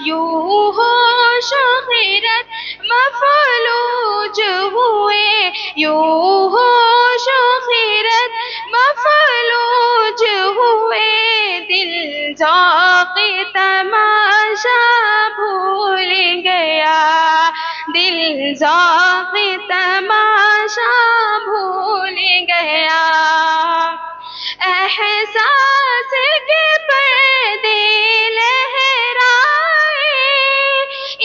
یوں ہوش و خیرت مفلوج ہوئے، یوں ہوش و خیرت مفلوج ہوئے، دل ذوق تماشا بھول گیا، دل ذوق تماشا بھول گیا، احساس کے پردے لہرائے،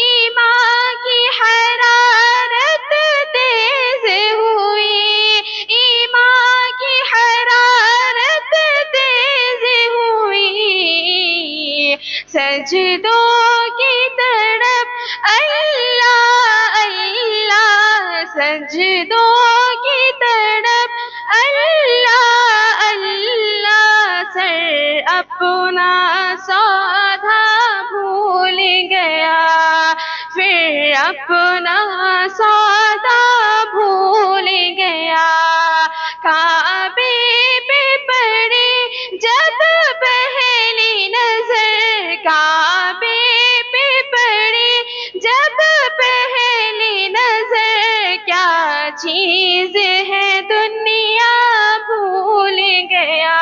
ایمان کی حرارت تیز ہوئی، ایمان کی حرارت تیز ہوئی، سجدوں کی تڑپ اللہ اللہ، سجدوں کی تڑپ اللہ اللہ، سر اپنا سودا بھول گیا، پھر اپنا سودا بھول گیا، کعبے پہ پڑی جب پہلی نظر، کعبے پہ پڑی جب پہلی نظر، کیا چیز ہے دنیا بھول گیا،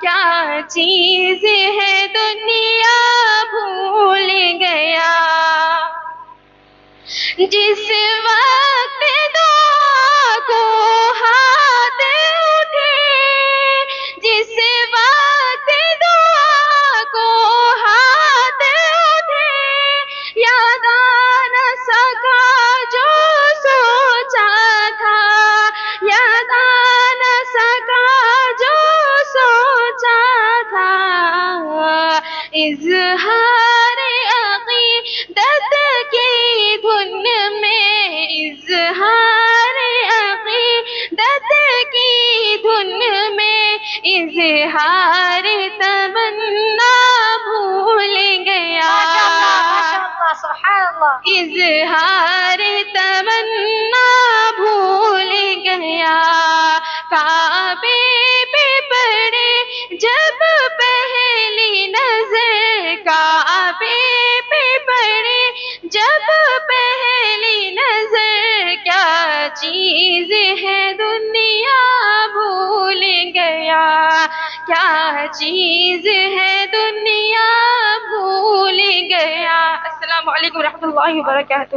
کیا چیز ہے دنیا بھول گیا، جس وقت دعا کو ہاتھ اٹھے، جس وقت دعا کو ہاتھ اٹھے، یاد آ نہ سکا جو سوچا تھا، یاد آ نہ سکا جو سوچا تھا، اظہار عقیدت کی دھن میں، اظہار عقیدت کی دھن میں، اظہار تمنا بھول گیا، سبحان اللہ، اظہار تمنا بھول گیا، کعبے پہ پڑے جب پہلی نظر، کعبے پہ پڑے جب پہلی نظر، کیا چیز ہے دنیا بھول گیا، کیا چیز ہے دنیا بھول گیا۔ السلام علیکم ورحمۃ اللہ وبرکاتہ۔